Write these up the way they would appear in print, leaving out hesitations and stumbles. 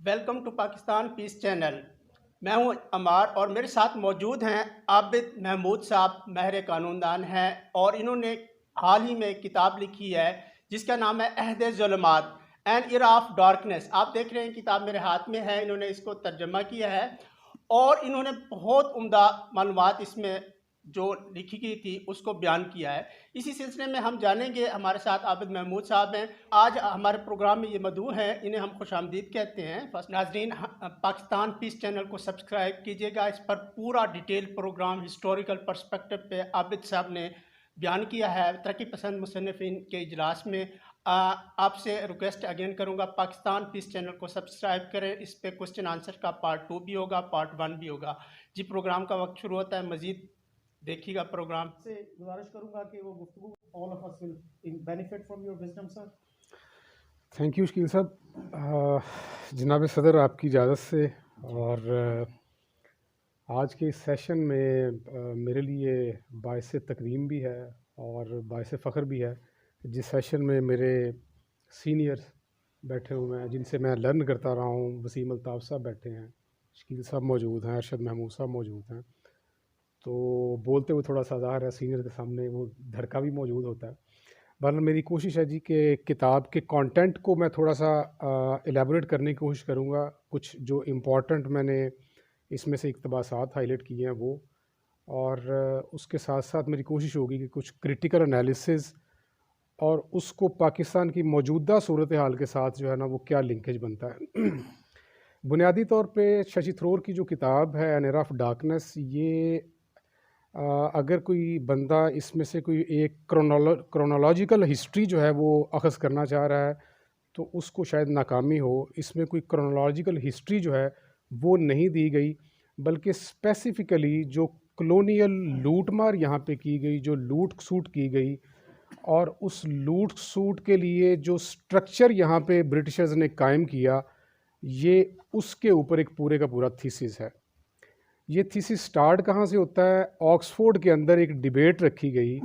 Welcome to Pakistan peace channel. मैं हूं अमार और मेरे साथ मौजूद हैं आबिद महमूद साहब, महर कानूनदान हैं और इन्होंने हाल ही में किताब लिखी है जिसका नाम है अहद ज़ुल्मात एन इरा ऑफ डार्कनेस। आप देख रहे हैं किताब मेरे हाथ में है, इन्होंने इसको तर्जमा किया है और इन्होंने बहुत उम्दा मालूमात इसमें जो लिखी गई थी उसको बयान किया है। इसी सिलसिले में हम जानेंगे, हमारे साथ आबिद महमूद साहब हैं। आज हमारे प्रोग्राम में ये मदऊ हैं, इन्हें हम खुशामदीद कहते हैं। फर्स्ट नाजरीन, पाकिस्तान पीस चैनल को सब्सक्राइब कीजिएगा। इस पर पूरा डिटेल प्रोग्राम हिस्टोरिकल पर्सपेक्टिव पे आबिद साहब ने बयान किया है तरक्की पसंद मुसन्निफिन के इजलास में। आपसे रिक्वेस्ट अगेन करूंगा, पाकिस्तान पीस चैनल को सब्सक्राइब करें। इस पे क्वेश्चन आंसर का पार्ट 2 भी होगा, पार्ट 1 भी होगा। जी, प्रोग्राम का वक्त शुरू होता है, मजीद देखिएगा प्रोग्राम। से गुजारिश करूंगा कि वो गुफ्तगू all of us will benefit from your wisdom sir. Thank you Shakeel साहब। जनाब सदर, आपकी इजाज़त से और आज के इस सेशन में मेरे लिए बाइस तकरीम भी है और बाइस फ़ख्र भी है। जिस सेशन में मेरे सीनियर्स बैठे हुए हैं जिनसे मैं लर्न करता रहा हूँ, वसीम अल्ताफ़ साहब बैठे हैं, शकील साहब मौजूद हैं, अरशद महमूद साहब मौजूद हैं। तो बोलते हुए थोड़ा सा ज़ाहिर है सीनियर के सामने वो धड़का भी मौजूद होता है। बहरहाल मेरी कोशिश है जी कि किताब के कंटेंट को मैं थोड़ा सा एलेबोरेट करने की कोशिश करूँगा। कुछ जो इम्पोर्टेंट मैंने इसमें से इक़्तिबासात हाईलाइट किए हैं वो, और उसके साथ साथ मेरी कोशिश होगी कि कुछ क्रिटिकल एनालिसिस और उसको पाकिस्तान की मौजूदा सूरत हाल के साथ जो है ना वो क्या लिंकेज बनता है। बुनियादी तौर पे शशि थरूर की जो किताब है एन एरा ऑफ डार्कनेस, ये अगर कोई बंदा इसमें से कोई एक क्रोनोलॉजिकल हिस्ट्री जो है वो अख़ज़ करना चाह रहा है तो उसको शायद नाकामी हो। इसमें कोई क्रोनोलॉजिकल हिस्ट्री जो है वो नहीं दी गई, बल्कि स्पेसिफ़िकली जो कॉलोनियल लूटमार यहाँ पे की गई, जो लूट सूट की गई और उस लूट सूट के लिए जो स्ट्रक्चर यहाँ पे ब्रिटिशर्स ने कायम किया, ये उसके ऊपर एक पूरे का पूरा थीसिस है। ये थीसिस स्टार्ट कहाँ से होता है? ऑक्सफोर्ड के अंदर एक डिबेट रखी गई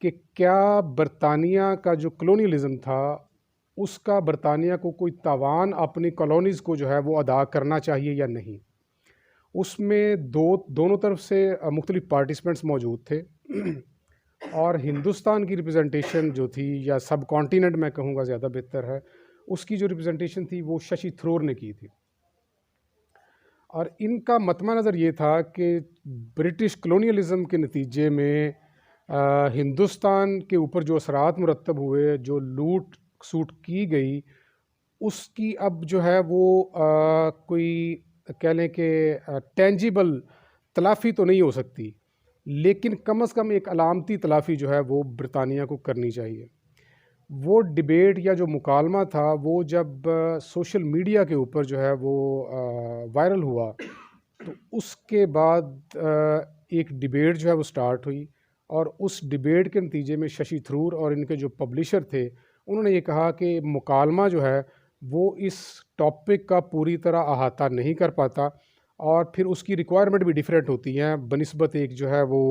कि क्या बरतानिया का जो कॉलोनियलिज़म था उसका बरतानिया को कोई तावान अपनी कॉलोनीज़ को जो है वो अदा करना चाहिए या नहीं। उसमें दोनों तरफ से मुख्तलिफ पार्टिसिपेंट्स मौजूद थे और हिंदुस्तान की रिप्रेजेंटेशन जो थी, या सब कॉन्टिनेंट मैं कहूँगा ज़्यादा बेहतर है, उसकी जो रिप्रेजेंटेशन थी वो शशि थरूर ने की थी। और इनका मतमा नज़र ये था कि ब्रिटिश कॉलोनियलिज़म के नतीजे में हिंदुस्तान के ऊपर जो असरात मुरतब हुए, जो लूट सूट की गई, उसकी अब जो है वो कोई कह लें कि टेंजिबल तलाफ़ी तो नहीं हो सकती, लेकिन कम अज़ कम एक अलामती तलाफ़ी जो है वो बरतानिया को करनी चाहिए। वो डिबेट या जो मुकालमा था वो जब सोशल मीडिया के ऊपर जो है वो वायरल हुआ, तो उसके बाद एक डिबेट जो है वो स्टार्ट हुई और उस डिबेट के नतीजे में शशि थरूर और इनके जो पब्लिशर थे उन्होंने ये कहा कि मुकालमा जो है वो इस टॉपिक का पूरी तरह अहाता नहीं कर पाता और फिर उसकी रिक्वायरमेंट भी डिफरेंट होती हैं बनिस्बत एक जो है वो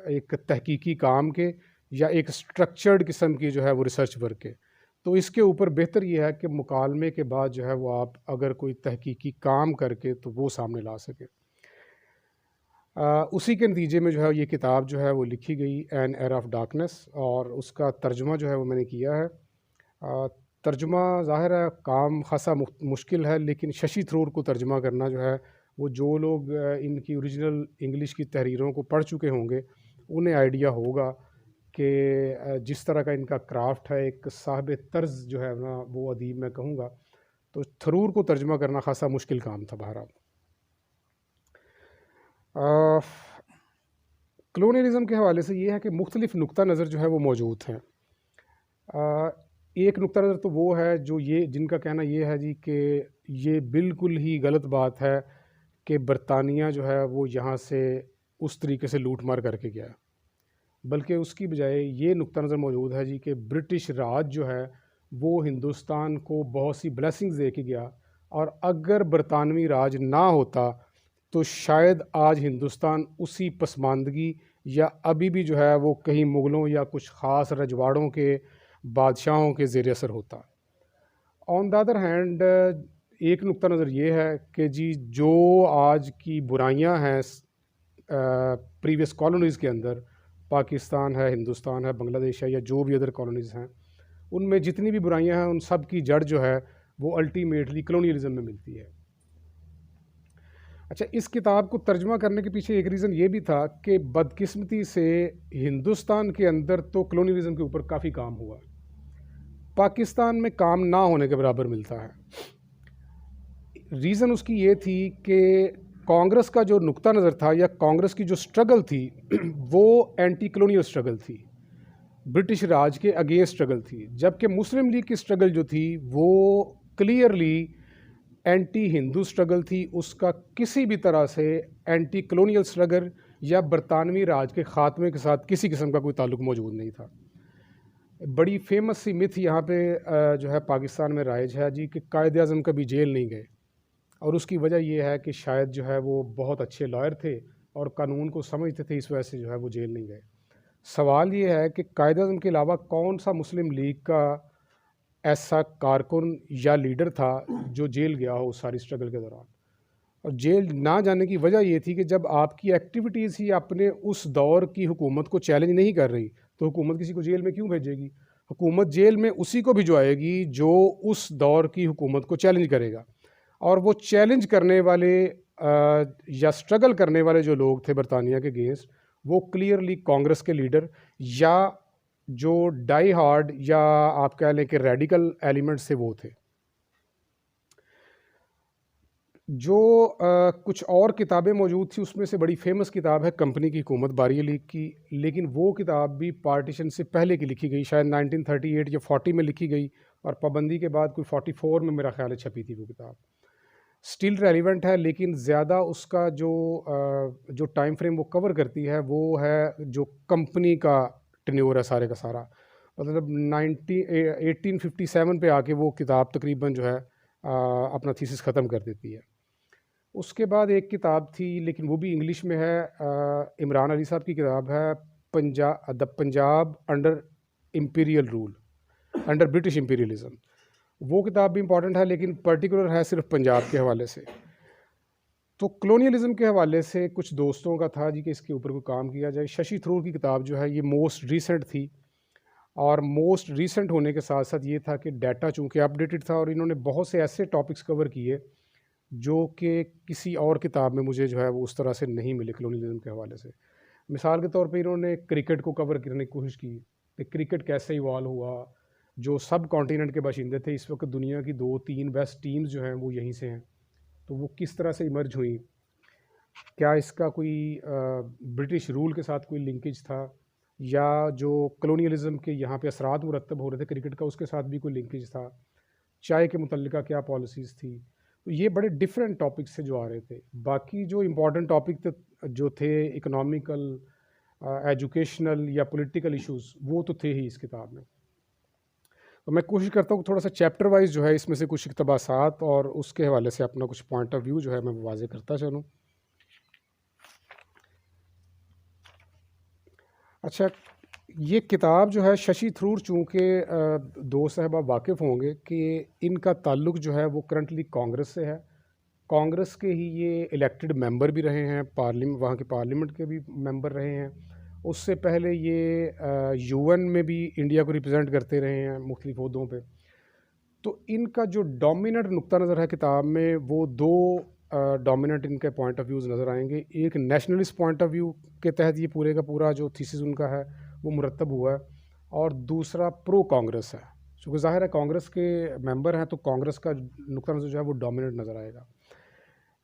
एक तहकीकी काम के या एक स्ट्रक्चर्ड किस्म की जो है वो रिसर्च वर्क है। तो इसके ऊपर बेहतर ये है कि मुकालमे के बाद जो है वो आप अगर कोई तहकीकी काम करके तो वो सामने ला सके। उसी के नतीजे में जो है ये किताब जो है वो लिखी गई, एन एरा ऑफ डार्कनेस, और उसका तर्जुमा जो है वो मैंने किया है। तर्जुमा ज़ाहिर है काम खासा मुश्किल है, लेकिन शशि थरूर को तर्जुमा करना जो है वो जो लोग इनकी ओरिजिनल इंग्लिश की तहरीरों को पढ़ चुके होंगे उन्हें आइडिया होगा कि जिस तरह का इनका क्राफ्ट है, एक साहिब तर्ज जो है ना वो अदीब मैं कहूँगा, तो थरूर को तर्जुमा करना खासा मुश्किल काम था। बहरहाल कॉलोनियलिज़म के हवाले से ये है कि मुख्तलिफ नुक्ता नज़र जो है वो मौजूद हैं। एक नुक्ता नज़र तो वो है जो ये जिनका कहना ये है जी कि ये बिल्कुल ही गलत बात है कि बरतानिया जो है वो यहाँ से उस तरीके से लूट मार करके गया, बल्कि उसकी बजाय ये नुक्ता नज़र मौजूद है जी कि ब्रिटिश राज जो है वो हिंदुस्तान को बहुत सी ब्लेसिंग्स दे के गया, और अगर बरतानवी राज ना होता तो शायद आज हिंदुस्तान उसी पसमानदगी या अभी भी जो है वो कहीं मुग़लों या कुछ ख़ास रजवाड़ों के बादशाहों के ज़ेर असर होता। ऑन द अदर हैंड एक नुक्ता नज़र ये है कि जी जो आज की बुराइयां हैं प्रीवियस कॉलोनीज़ के अंदर, पाकिस्तान है, हिंदुस्तान है, बांग्लादेश है, या जो भी अदर कॉलोनीज़ हैं, उनमें जितनी भी बुराइयां हैं उन सब की जड़ जो है वो अल्टीमेटली कलोनियलिज्म में मिलती है। अच्छा, इस किताब को तर्जमा करने के पीछे एक रीज़न ये भी था कि बदकिस्मती से हिंदुस्तान के अंदर तो कलोनियलिज्म के ऊपर काफ़ी काम हुआ, पाकिस्तान में काम ना होने के बराबर मिलता है। रीज़न उसकी ये थी कि कांग्रेस का जो नुक्ता नज़र था या कांग्रेस की जो स्ट्रगल थी वो एंटी कलोनियल स्ट्रगल थी, ब्रिटिश राज के अगेंस्ट स्ट्रगल थी, जबकि मुस्लिम लीग की स्ट्रगल जो थी वो क्लियरली एंटी हिंदू स्ट्रगल थी। उसका किसी भी तरह से एंटी कलोनियल स्ट्रगल या बरतानवी राज के ख़ात्मे के साथ किसी किस्म का कोई ताल्लुक मौजूद नहीं था। बड़ी फेमस सी मिथ यहाँ पे जो है पाकिस्तान में राइज है जी कि कायद आज़म कभी जेल नहीं गए, और उसकी वजह यह है कि शायद जो है वो बहुत अच्छे लॉयर थे और कानून को समझते थे, इस वजह से जो है वो जेल नहीं गए। सवाल ये है कि कायद आज़म के अलावा कौन सा मुस्लिम लीग का ऐसा कारकुन या लीडर था जो जेल गया हो उस सारी स्ट्रगल के दौरान। और जेल ना जाने की वजह ये थी कि जब आपकी एक्टिविटीज़ ही अपने उस दौर की हुकूमत को चैलेंज नहीं कर रही तो हुकूमत किसी को जेल में क्यों भेजेगी? हुकूमत जेल में उसी को भिजवाएगी जो उस दौर की हुकूमत को चैलेंज करेगा, और वो चैलेंज करने वाले या स्ट्रगल करने वाले जो लोग थे बरतानिया के अगेंस्ट, वो क्लियरली कांग्रेस के लीडर या जो डाई हार्ड या आप कह लें कि रेडिकल एलिमेंट से वो थे। जो कुछ और किताबें मौजूद थी उसमें से बड़ी फेमस किताब है कंपनी की हुकूमत बारी लीग की, लेकिन वो किताब भी पार्टीशन से पहले की लिखी गई, शायद 1938 या 40 में लिखी गई, और पाबंदी के बाद कोई 44 में मेरा ख्याल है छपी थी वो किताब। स्टिल रेलिवेंट है, लेकिन ज़्यादा उसका जो टाइम फ्रेम वो कवर करती है वो है जो कंपनी का टेन्योर है सारे का सारा, मतलब 1857 पे आके वो किताब तकरीबन जो है अपना थीसिस ख़त्म कर देती है। उसके बाद एक किताब थी, लेकिन वो भी इंग्लिश में है, इमरान अली साहब की किताब है Punjab under imperial rule, under British imperialism. वो किताब भी इम्पॉर्टेंट है, लेकिन पर्टिकुलर है सिर्फ पंजाब के हवाले से। तो कलोनियलिज़म के हवाले से कुछ दोस्तों का था जी कि इसके ऊपर कोई काम किया जाए। शशि थरूर की किताब जो है ये मोस्ट रीसेंट थी, और मोस्ट रीसेंट होने के साथ साथ ये था कि डाटा चूँकि अपडेटेड था, और इन्होंने बहुत से ऐसे टॉपिक्स कवर किए जो कि किसी और किताब में मुझे जो है वो उस तरह से नहीं मिले कलोनियलिज़म के हवाले से। मिसाल के तौर पे इन्होंने क्रिकेट को कवर करने की कोशिश की कि क्रिकेट कैसे इवॉल्व हुआ, जो सब कॉन्टिनेंट के बाशिंदे थे, इस वक्त दुनिया की 2-3 बेस्ट टीम्स जो हैं वो यहीं से हैं, तो वो किस तरह से इमर्ज हुई, क्या इसका कोई ब्रिटिश रूल के साथ कोई लिंकेज था, या जो कलोनियलिज़म के यहाँ पे असरात मुरतब हो रहे थे क्रिकेट का उसके साथ भी कोई लिंकेज था, चाय के मुतल्लिका क्या पॉलिसीज़ थी। तो ये बड़े डिफरेंट टॉपिक्स से जो आ रहे थे। बाकी जो इम्पॉर्टेंट टॉपिक जो थे इकोनॉमिकल, एजुकेशनल या पॉलिटिकल इश्यूज़, वो तो थे ही इस किताब में। तो मैं कोशिश करता हूँ थोड़ा सा चैप्टर वाइज जो है इसमें से कुछ इक़्तिबासात और उसके हवाले से अपना कुछ पॉइंट ऑफ व्यू जो है मैं वाज़े करता चलूँ। अच्छा, ये किताब जो है शशि थरूर, चूँकि दो साहबा वाकिफ़ होंगे कि इनका ताल्लुक़ जो है वो करंटली कांग्रेस से है, कांग्रेस के ही ये इलेक्टेड मेंबर भी रहे हैं, वहाँ के पार्लियामेंट के भी मेंबर रहे हैं। उससे पहले ये यूएन में भी इंडिया को रिप्रेजेंट करते रहे हैं मुख्तलिफ ओहदों पे। तो इनका जो डोमिनेंट नुक्ता नज़र है किताब में, वो दो डोमिनेंट इनके पॉइंट ऑफ व्यूज़ नज़र आएंगे। एक नेशनलिस्ट पॉइंट ऑफ व्यू के तहत ये पूरे का पूरा जो थीसिस उनका है वो मुरतब हुआ है, और दूसरा प्रो कांग्रेस है, क्योंकि ज़ाहिर है कांग्रेस के मेंबर हैं तो कांग्रेस का नुक्ता नज़र जो है वो डोमिनेंट नज़र आएगा।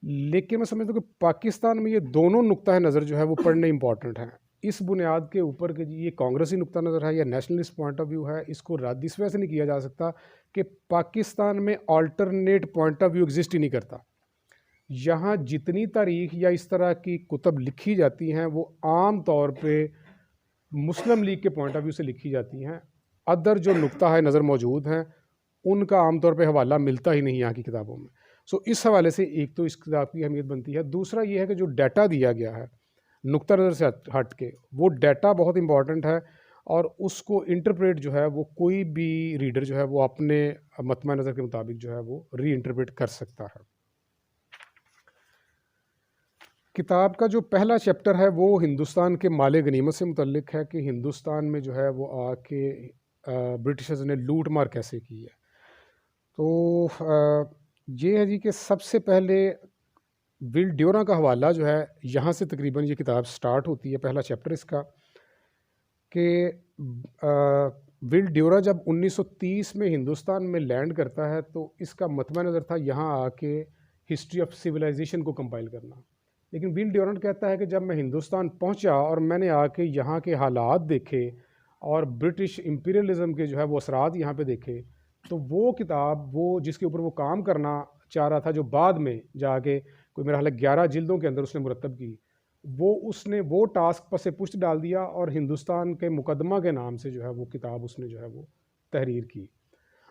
लेकिन मैं समझता हूँ कि पाकिस्तान में ये दोनों नुक्ता नज़र जो है वो पढ़ने इंपॉर्टेंट हैं। इस बुनियाद के ऊपर कि ये कांग्रेसी नुक्ता नज़र है या नेशनलिस्ट पॉइंट ऑफ व्यू है, इसको रद्द इस वजह से नहीं किया जा सकता कि पाकिस्तान में alternate point of view exist ही नहीं करता। यहाँ जितनी तारीख या इस तरह की कुतब लिखी जाती हैं वो आम तौर पे मुस्लिम लीग के पॉइंट ऑफ व्यू से लिखी जाती हैं। अदर जो नुक्ता है नज़र मौजूद हैं उनका आम तौर पे हवाला मिलता ही नहीं यहाँ की किताबों में। सो इस हवाले से एक तो इस किताब की अहमियत बनती है। दूसरा ये है कि जो डाटा दिया गया है नुक्ता नज़र से हट के, वो डाटा बहुत इंपॉर्टेंट है। और उसको इंटरप्रेट जो है वो कोई भी रीडर जो है वो अपने मतमा नज़र के मुताबिक जो है वो री इंटरप्रेट कर सकता है। किताब का जो पहला चैप्टर है वो हिंदुस्तान के माले गनीमत से मुतल्लिक है कि हिंदुस्तान में जो है वो आके ब्रिटिशर्स ने लूट मार कैसे की है। तो ये है जी कि सबसे पहले विल ड्यूरा का हवाला जो है यहाँ से तकरीबन ये किताब स्टार्ट होती है, पहला चैप्टर इसका, कि विल ड्यूरा जब 1930 में हिंदुस्तान में लैंड करता है तो इसका मतमा नज़र था यहाँ आके हिस्ट्री ऑफ सिविलाइजेशन को कंपाइल करना। लेकिन विल ड्यूरा कहता है कि जब मैं हिंदुस्तान पहुँचा और मैंने आके यहाँ के हालात देखे और ब्रिटिश इम्पीरियलिज़म के जो है वो असरात यहाँ पे देखे, तो वो किताब वो जिसके ऊपर वो काम करना चाह रहा था, जो बाद में जाके कोई मेरा हाल 11 जिल्दों के अंदर उसने मुरतब की, उसने वो टास्क पर से पुष्ट डाल दिया और हिंदुस्तान के मुकदमा के नाम से जो है वो किताब उसने जो है वो तहरीर की।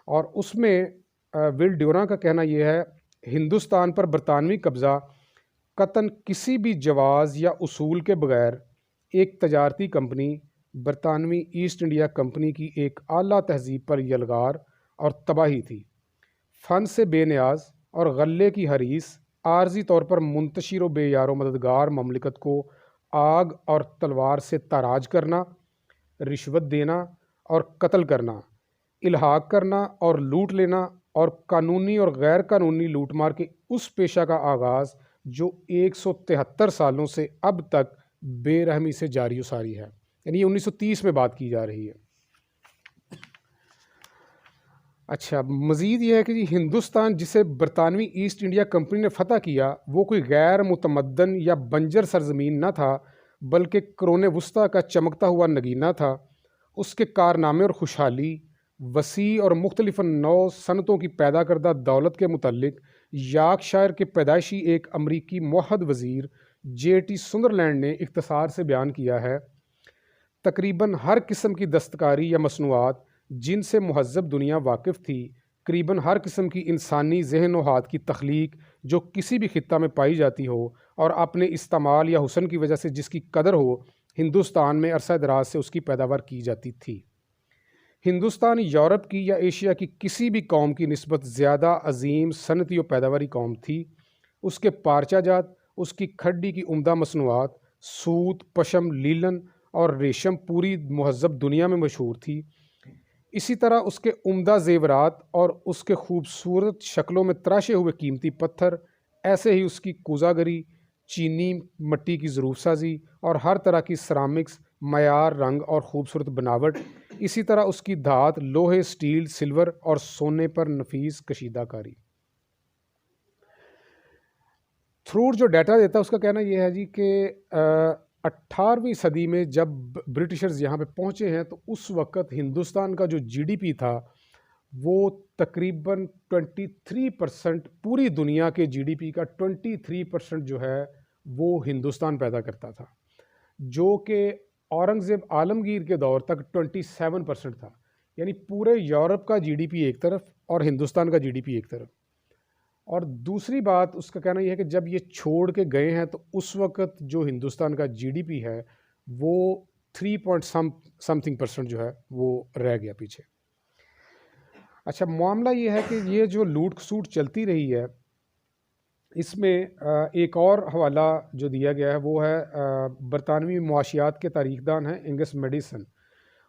और उसमें विल ड्यूरा का कहना यह है, हिंदुस्तान पर बरतानवी कब्ज़ा कतन किसी भी जवाज़ या उसूल के बगैर एक तजारती कंपनी बरतानवी ईस्ट इंडिया कंपनी की एक आला तहजीब पर यलगार और तबाही थी। फ़न से बेनियाज और गल्ले की हरीस आर्जी तौर पर मुंतशिर व बेयारो मददगार ममलिकत को आग और तलवार से ताराज करना, रिश्वत देना और कत्ल करना, इल्हाक करना और लूट लेना और कानूनी और गैर कानूनी लूटमार के उस पेशा का आगाज़ जो 173 सालों से अब तक बेरहमी से जारी व सारी है। यानी ये 1930 में बात की जा रही है। अच्छा, मज़ीद ये है कि हिंदुस्तान जिसे बरतानवी ईस्ट इंडिया कंपनी ने फ़तह किया वो कोई गैर मुतमद्दन या बंजर सरज़मीन न था, बल्कि क़ुरून वुस्ता का चमकता हुआ नगीना था। उसके कारनामे और खुशहाली वसी और मुख्तलिफ नौ सनतों की पैदा करदा दौलत के मुतल्लिक यार्कशायर के पैदाइशी एक अमरीकी मुअहद वज़ीर J.T. सुंदरलैंड ने इख्तिसार से बयान किया है, तकरीबन हर किस्म की दस्तकारी या मसनूआत जिनसे महज़ब दुनिया वाकिफ़ थी, करीबन हर किस्म की इंसानी जहन व हाथ की तख्लीक जो किसी भी खित्ता में पाई जाती हो और अपने इस्तेमाल या हुसन की वजह से जिसकी कदर हो, हिंदुस्तान में अरसा दराज से उसकी पैदावार की जाती थी। हिंदुस्तान यूरोप की या एशिया की किसी भी कौम की निस्बत ज़्यादा अजीम सनती व पैदावारी कौम थी। उसके पारचाजात, उसकी खड्डी की उम्दा मसनूआत, सूत, पशम, लीलन और रेशम पूरी महज़ब दुनिया में मशहूर थी। इसी तरह उसके उम्दा ज़ेवरात और उसके खूबसूरत शक्लों में तराशे हुए कीमती पत्थर, ऐसे ही उसकी कोज़ागरी, चीनी मट्टी की ज़रूफ साजी और हर तरह की सरामिक्स, मयार, रंग और ख़ूबसूरत बनावट, इसी तरह उसकी धात, लोहे, स्टील, सिल्वर और सोने पर नफीस कशीदाकारी। थ्रूट जो डाटा देता है उसका कहना यह है जी कि 18वीं सदी में जब ब्रिटिशर्स यहाँ पे पहुँचे हैं तो उस वक़्त हिंदुस्तान का जो GDP था वो तकरीबन 23%, पूरी दुनिया के GDP का 23% जो है वो हिंदुस्तान पैदा करता था, जो कि औरंगज़ेब आलमगीर के दौर तक 27% था। यानी पूरे यूरोप का GDP एक तरफ और हिंदुस्तान का GDP एक तरफ। और दूसरी बात उसका कहना यह है कि जब ये छोड़ के गए हैं तो उस वक़्त जो हिंदुस्तान का GDP है वो 3% जो है वो रह गया पीछे। अच्छा, मामला ये है कि ये जो लूट खसूट चलती रही है, इसमें एक और हवाला जो दिया गया है वो है बरतानवी मुआशियात के तारीखदान हैं एंगस मेडिसन।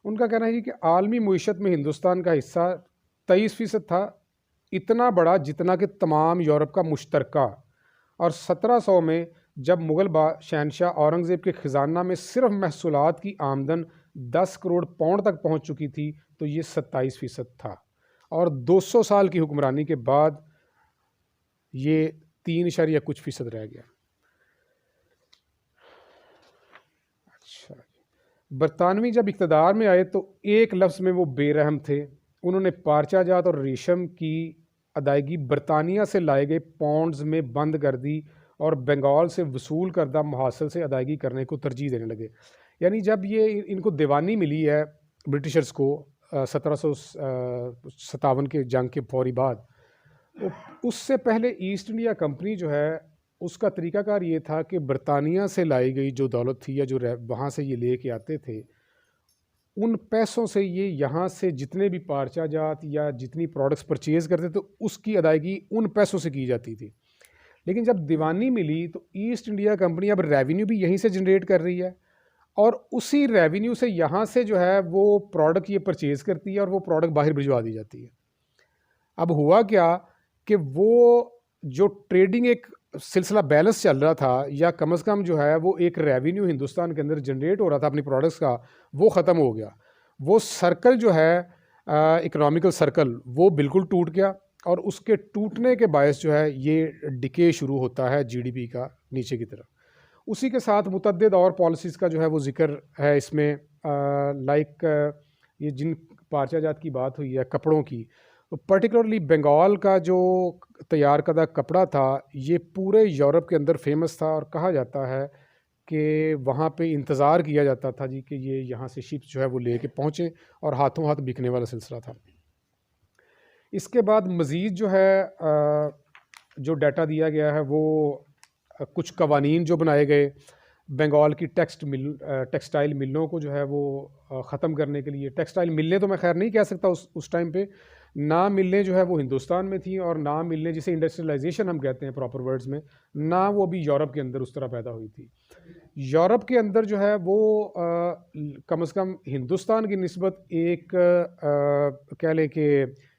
उनका कहना है कि आलमी मईशत में हिंदुस्तान का हिस्सा 23% था, इतना बड़ा जितना कि तमाम यूरोप का मुश्तरका। और 1700 में जब मुग़ल शहनशाह औरंगज़ेब के ख़जाना में सिर्फ महसूलात की आमदन 10 करोड़ पाउंड तक पहुंच चुकी थी तो ये 27% था। और 200 साल की हुक्मरानी के बाद ये 3 कुछ फ़ीसद रह गया। अच्छा, बरतानवी जब इक़्तिदार में आए तो एक लफ्ज़ में वो बेरहम थे। उन्होंने पारचाजात और रेशम की अदायगी बरतानिया से लाए गए पाउंड्स में बंद कर दी और बंगाल से वसूल करदा महासल से अदायगी करने को तरजीह देने लगे। यानी जब ये इनको दीवानी मिली है ब्रिटिशर्स को 1757 के जंग के फौरी बाद, तो उससे पहले ईस्ट इंडिया कंपनी जो है उसका तरीक़ाकार ये था कि बरतानिया से लाई गई जो दौलत थी या जो वहाँ से ये ले के आते थे उन पैसों से ये यहाँ से जितने भी पार्चा जात या जितनी प्रोडक्ट्स परचेज़ करते थे उसकी अदायगी उन पैसों से की जाती थी। लेकिन जब दीवानी मिली तो ईस्ट इंडिया कंपनी अब रेवेन्यू भी यहीं से जनरेट कर रही है और उसी रेवेन्यू से यहाँ से जो है वो प्रोडक्ट ये परचेज़ करती है और वो प्रोडक्ट बाहर भिजवा दी जाती है। अब हुआ क्या कि वो जो ट्रेडिंग एक सिलसिला बैलेंस चल रहा था या कम से कम जो है वो एक रेवेन्यू हिंदुस्तान के अंदर जनरेट हो रहा था अपनी प्रोडक्ट्स का, वो ख़त्म हो गया। वो सर्कल जो है इकोनॉमिकल सर्कल वो बिल्कुल टूट गया और उसके टूटने के बायस जो है ये डिके शुरू होता है जीडीपी का नीचे की तरफ। उसी के साथ मुतअद्दिद और पॉलिसीज़ का जो है वो ज़िक्र है इसमें, लाइक ये जिन पार्चा जात की बात हुई है कपड़ों की, तो पर्टिकुलरली बंगाल का जो तैयार करदा कपड़ा था ये पूरे यूरोप के अंदर फेमस था और कहा जाता है कि वहाँ पे इंतज़ार किया जाता था जी कि ये यहाँ से शिप्स जो है वो लेके पहुँचे और हाथों हाथ बिकने वाला सिलसिला था। इसके बाद मज़ीद जो है जो डाटा दिया गया है वो कुछ कवानीन जो बनाए गए बंगाल की टेक्सटाइल मिलों को जो है वो ख़त्म करने के लिए। टेक्सटाइल मिलें तो मैं खैर नहीं कह सकता उस टाइम पे, ना मिलें जो है वो हिंदुस्तान में थी और ना मिलें जिसे इंडस्ट्रियलाइजेशन हम कहते हैं प्रॉपर वर्ड्स में, ना वो अभी यूरोप के अंदर उस तरह पैदा हुई थी। यूरोप के अंदर जो है वो कम से कम हिंदुस्तान की निस्बत एक कह लें कि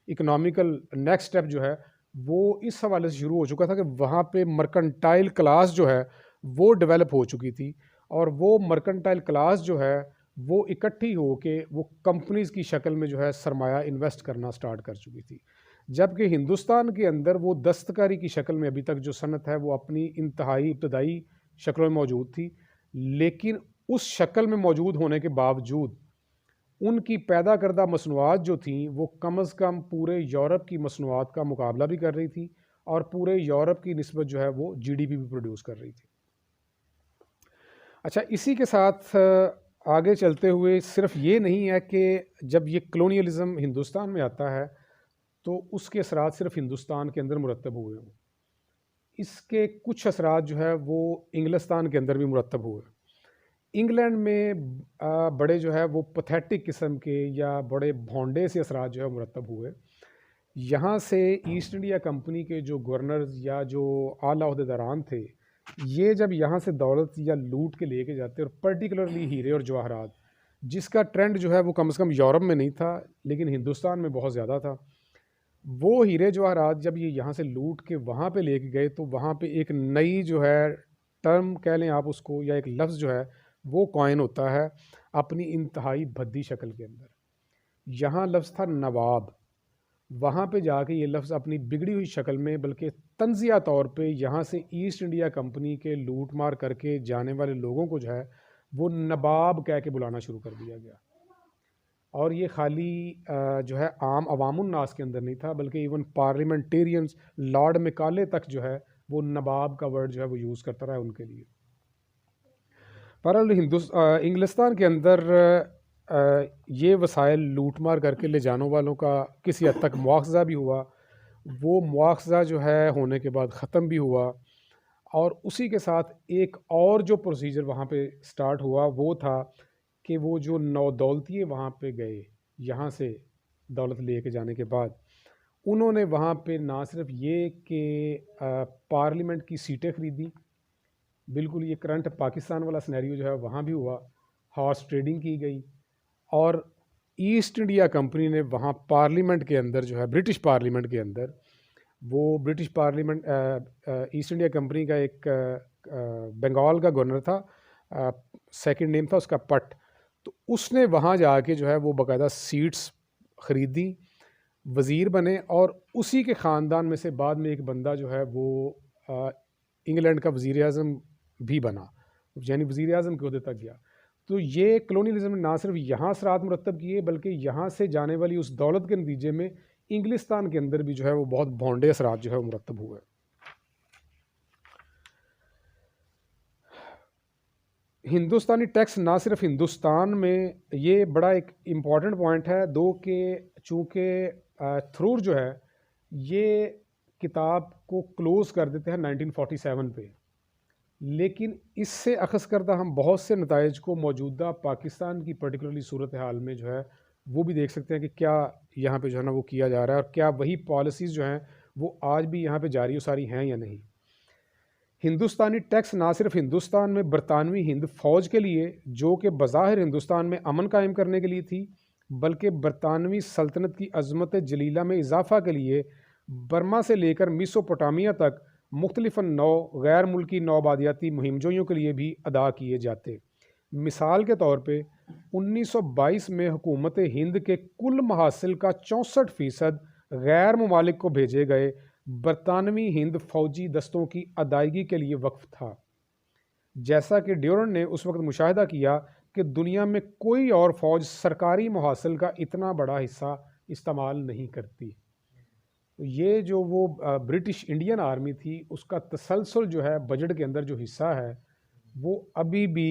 इकोनॉमिकल नेक्स्ट स्टेप जो है वो इस हवाले से शुरू हो चुका था कि वहाँ पे मर्केंटाइल क्लास जो है वो डेवलप हो चुकी थी और वो मर्केंटाइल क्लास जो है वो इकट्ठी हो के वो कंपनीज़ की शक्ल में जो है सरमाया इन्वेस्ट करना स्टार्ट कर चुकी थी। जबकि हिंदुस्तान के अंदर वो दस्तकारी की शक्ल में अभी तक जो सनत है वो अपनी इंतहाई इब्तदाई शक्लों में मौजूद थी, लेकिन उस शक्ल में मौजूद होने के बावजूद उनकी पैदा करदा मसनूआत जो थी वो कम अज़ कम पूरे यूरोप की मसनूआत का मुकाबला भी कर रही थी और पूरे यूरोप की निस्बत जो है वो जीडीपी भी प्रोड्यूस कर रही थी। अच्छा, इसी के साथ आगे चलते हुए सिर्फ ये नहीं है कि जब ये कलोनियलिज़म हिंदुस्तान में आता है तो उसके असरात सिर्फ हिंदुस्तान के अंदर मुरतब हुए हों, इसके कुछ असरात जो है वो इंग्लिस्तान के अंदर भी मुरतब हुए। इंग्लैंड में बड़े जो है वो पैथेटिक किस्म के या बड़े भोंडे से असरात जो है मुरतब हुए। यहाँ से ईस्ट इंडिया कंपनी के जो गवर्नर्स या जो आला ओहदेदारान थे, ये जब यहाँ से दौलत या लूट के लेके जाते और पर्टिकुलरली हीरे और जवाहरात, जिसका ट्रेंड जो है वो कम से कम यूरोप में नहीं था लेकिन हिंदुस्तान में बहुत ज़्यादा था, वो हीरे जवाहरात जब ये यहाँ से लूट के वहाँ पे लेके गए तो वहाँ पे एक नई जो है टर्म कह लें आप उसको या एक लफ्ज़ जो है वो कॉइन होता है अपनी इंतहाई भद्दी शक्ल के अंदर। यहाँ लफ्ज़ था नवाब। वहाँ पे जाके ये लफ्ज़ अपनी बिगड़ी हुई शक्ल में बल्कि तंज़िया तौर पे यहाँ से ईस्ट इंडिया कंपनी के लूट मार करके जाने वाले लोगों को जो है वो नवाब कह के बुलाना शुरू कर दिया गया। और ये खाली जो है आम अवामुन्नास के अंदर नहीं था बल्कि इवन पार्लियामेंटेरियंस लॉर्ड मेकाले तक जो है वो नवाब का वर्ड जो है वो यूज़ करता रहा उनके लिए। पर इंग्लिस्तान के अंदर ये वसाइल लूट मार करके ले जाने वालों का किसी हद तक मुआवजा भी हुआ। वो मुआवजा जो है होने के बाद ख़त्म भी हुआ और उसी के साथ एक और जो प्रोसीजर वहाँ पे स्टार्ट हुआ वो था कि वो जो नौदौलतिये वहाँ पे गए, यहाँ से दौलत लेके जाने के बाद उन्होंने वहाँ पे ना सिर्फ ये कि पार्लियामेंट की सीटें ख़रीदी, बिल्कुल ये करंट पाकिस्तान वाला सिनेरियो जो है वहाँ भी हुआ, हॉर्स ट्रेडिंग की गई और ईस्ट इंडिया कंपनी ने वहाँ पार्लियामेंट के अंदर जो है ब्रिटिश पार्लियामेंट के अंदर वो British parliament east India company का एक बंगाल का गवर्नर था, सेकंड नेम था उसका पट, तो उसने वहाँ जाके जो है वो बाकायदा सीट्स ख़रीदी, वज़ीर बने और उसी के ख़ानदान में से बाद में एक बंदा जो है वो इंग्लैंड का वज़ीर आज़म भी बना, यानी वज़ीर आज़म के ओहदे तक गया। तो ये कलोनियलिज़म ने ना सिर्फ यहाँ असरात मुरतब किए बल्कि यहाँ से जाने वाली उस दौलत के नतीजे में इंग्लिस्तान के अंदर भी जो है वो बहुत भोंडे असरात जो है वो मुरतब हुए। हिंदुस्तानी टैक्स ना सिर्फ हिंदुस्तान में, ये बड़ा एक इम्पॉर्टेंट पॉइंट है दो कि चूँकि थ्रूर जो है ये किताब को क्लोज़ कर देते हैं 1947 पे लेकिन इससे अख़ज़ करदा हम बहुत से नताइज को मौजूदा पाकिस्तान की पर्टिकुलरली सूरत हाल में जो है वो भी देख सकते हैं कि क्या यहाँ पे जो है ना वो किया जा रहा है और क्या वही पॉलिसीज़ जो हैं वो आज भी यहाँ पे जारी व सारी हैं या नहीं। हिंदुस्तानी टैक्स ना सिर्फ हिंदुस्तान में बरतानवी हिंद फ़ौज के लिए जो कि बज़ाहिर हिंदुस्तान में अमन कायम करने के लिए थी, बल्कि बरतानवी सल्तनत की अज़मत जलीला में इजाफ़ा के लिए बर्मा से लेकर मेसोपोटामिया तक मुख्तलिफ़ नौ गैर मुल्की नौबादियाती मुहिमजोइयों के लिए भी अदा किए जाते। मिसाल के तौर पे 1922 में हुकूमत हिंद के कुल महासिल का 64% गैर ममालिक को भेजे गए बरतानवी हिंद फ़ौजी दस्तों की अदायगी के लिए वक्फ था। जैसा कि ड्यूरन ने उस वक्त मुशाहिदा किया कि दुनिया में कोई और फ़ौज सरकारी महासिल का इतना बड़ा हिस्सा इस्तेमाल नहीं करती। तो ये जो वो ब्रिटिश इंडियन आर्मी थी उसका तसलसल जो है बजट के अंदर जो हिस्सा है वो अभी भी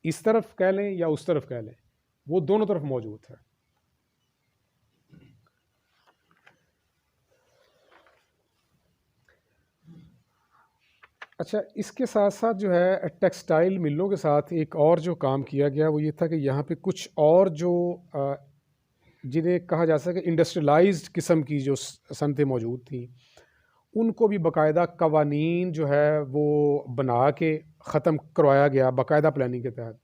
इस तरफ कह लें या उस तरफ कह लें वो दोनों तरफ मौजूद है। अच्छा, इसके साथ साथ जो है टेक्सटाइल मिलों के साथ एक और जो काम किया गया वो ये था कि यहाँ पे कुछ और जो जिन्हें कहा जा सके इंडस्ट्रियलाइज्ड किस्म की जो सनतें मौजूद थी उनको भी बाकायदा कवानीन जो है वो बना के ख़त्म करवाया गया बाकायदा प्लानिंग के तहत।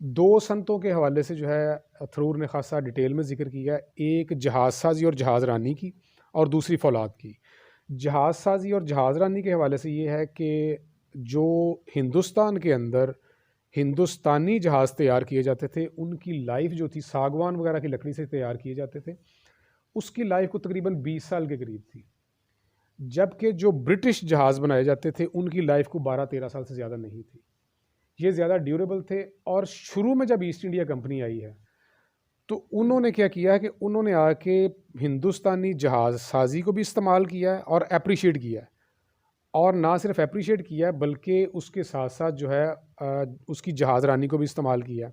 दो सनतों के हवाले से जो है थरूर ने ख़ासा डिटेल में ज़िक्र किया, एक जहाज़ साजी और जहाज़ रानी की और दूसरी फौलाद की। जहाज़ साजी और जहाज़ रानी के हवाले से ये है कि जो हिंदुस्तान के अंदर हिंदुस्तानी जहाज़ तैयार किए जाते थे उनकी लाइफ जो थी सागवान वगैरह की लकड़ी से तैयार किए जाते थे, उसकी लाइफ को तकरीबन 20 साल के करीब थी, जबकि जो ब्रिटिश जहाज़ बनाए जाते थे उनकी लाइफ को 12-13 साल से ज़्यादा नहीं थी। ये ज़्यादा ड्यूरेबल थे। और शुरू में जब ईस्ट इंडिया कंपनी आई है तो उन्होंने क्या किया है कि उन्होंने आके हिंदुस्तानी जहाज़ साजी को भी इस्तेमाल किया है और अप्रिशिएट किया है, और ना सिर्फ अप्रिशिएट किया है बल्कि उसके साथ साथ जो है उसकी जहाज़ रानी को भी इस्तेमाल किया।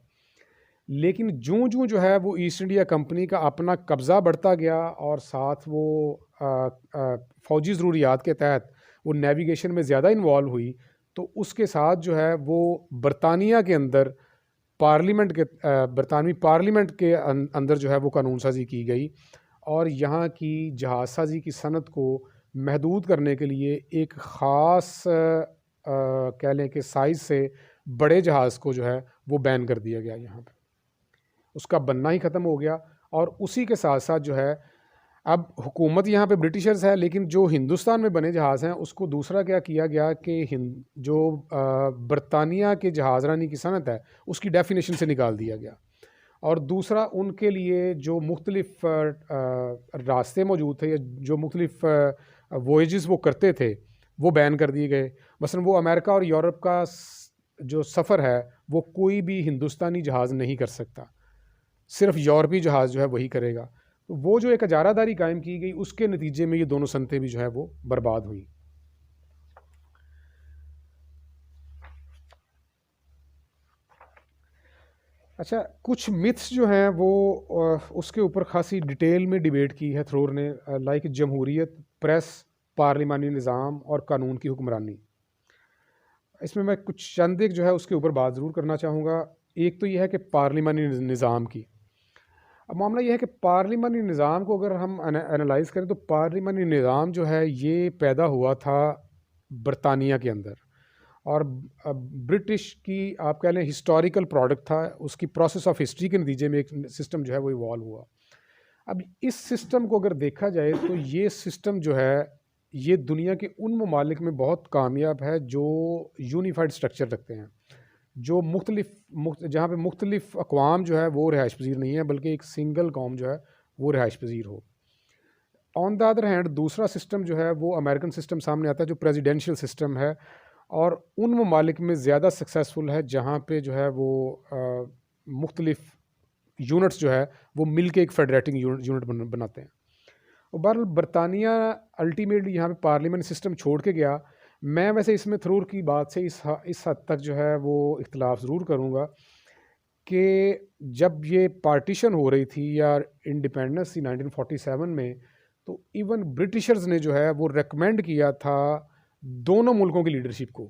लेकिन जूँ जूँ जो है वो ईस्ट इंडिया कंपनी का अपना कब्ज़ा बढ़ता गया और साथ वो फ़ौजी ज़रूरियात के तहत वो नेविगेशन में ज़्यादा इन्वॉल्व हुई, तो उसके साथ जो है वो बरतानिया के अंदर पार्लियामेंट के बरतानवी पार्लियामेंट के अंदर जो है वो कानून साजी की गई और यहाँ की जहाज़ साजी की सनत को महदूद करने के लिए एक ख़ास कह लें कि साइज़ से बड़े जहाज़ को जो है वो बैन कर दिया गया। यहाँ पे उसका बनना ही ख़त्म हो गया। और उसी के साथ साथ जो है अब हुकूमत यहाँ पे ब्रिटिशर्स है, लेकिन जो हिंदुस्तान में बने जहाज़ हैं उसको दूसरा क्या किया गया कि जो बरतानिया के जहाज़ रानी की सनत है उसकी डेफिनेशन से निकाल दिया गया, और दूसरा उनके लिए जो मुख्तलिफ़ रास्ते मौजूद थे या जो मुख्तलिफ़ वॉयजेस वो करते थे वो बैन कर दिए गए। मसलन वो अमेरिका और यूरोप का जो सफ़र है वो कोई भी हिंदुस्तानी जहाज़ नहीं कर सकता, सिर्फ यूरोपी जहाज़ जो है वही करेगा। तो वो जो एक इजारादारी कायम की गई उसके नतीजे में ये दोनों सनतें भी जो है वो बर्बाद हुई। अच्छा, कुछ मिथ्स जो हैं वो उसके ऊपर खासी डिटेल में डिबेट की है थ्रोर ने, लाइक जमहूरियत, प्रेस, पार्लिमानी निज़ाम और कानून की हुक्मरानी। इसमें मैं कुछ चंद एक जो है उसके ऊपर बात ज़रूर करना चाहूँगा। एक तो ये है कि पार्लिमानी निज़ाम की। अब मामला ये है कि पार्लिमानी निज़ाम को अगर हम एनालाइज़ करें तो पार्लिमानी निज़ाम जो है ये पैदा हुआ था बरतानिया के अंदर, और ब्रिटिश की आप कह लें हिस्टोरिकल प्रोडक्ट था, उसकी प्रोसेस ऑफ हिस्ट्री के नतीजे में एक सिस्टम जो है वो इवॉल्व हुआ। अब इस सिस्टम को अगर देखा जाए तो ये सिस्टम जो है ये दुनिया के उन ममालिक में बहुत कामयाब है जो यूनिफाइड स्ट्रक्चर रखते हैं, जो जहाँ पे मुख्तलिफ अक़वाम जो है वो रिहाइश पज़ीर नहीं है बल्कि एक सिंगल कौम जो है वो रिहाइश पज़ीर हो। ऑन द अदर हैंड दूसरा सिस्टम जो है वो अमेरिकन सिस्टम सामने आता है जो प्रेसिडेंशियल सिस्टम है, और उन ममालिक में ज़्यादा सक्सेसफुल है जहाँ पे जो है वो मुख्तलिफ यूनिट्स जो है वो मिल के एक फेडरेटिंग यूनिट बनाते हैं। और बहरहाल बरतानिया अल्टीमेटली यहाँ पे पार्लियामेंट सिस्टम छोड़ के गया। मैं वैसे इसमें थ्रूर की बात से इस हद तक जो है वो इख्तलाफ ज़रूर करूँगा कि जब ये पार्टीशन हो रही थी या इंडिपेंडेंस थी 1947 में, तो इवन ब्रिटिशर्स ने जो है वो रेकमेंड किया था दोनों मुल्कों की लीडरशिप को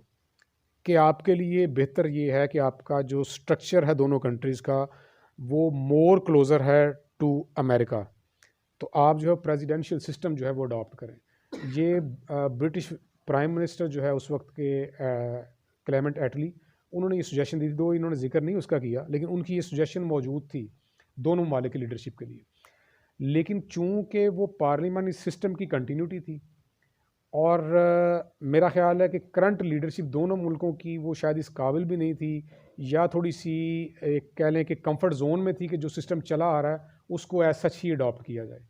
कि आपके लिए बेहतर ये है कि आपका जो स्ट्रक्चर है दोनों कंट्रीज़ का वो मोर क्लोज़र है टू अमेरिका, तो आप जो है प्रेसिडेंशियल सिस्टम जो है वो अडॉप्ट करें। ये ब्रिटिश प्राइम मिनिस्टर जो है उस वक्त के क्लेमेंट एटली, उन्होंने ये सजेशन दी थी, दो इन्होंने जिक्र नहीं उसका किया, लेकिन उनकी ये सजेशन मौजूद थी दोनों ममालिक की लीडरशिप के लिए। लेकिन चूँकि वो पार्लियामानी सिस्टम की कंटिन्यूटी थी और मेरा ख़्याल है कि करंट लीडरशिप दोनों मुल्कों की वो शायद इस काबिल भी नहीं थी, या थोड़ी सी एक कह लें कि कंफर्ट जोन में थी कि जो सिस्टम चला आ रहा है उसको एज सच ही अडॉप्ट किया जाए,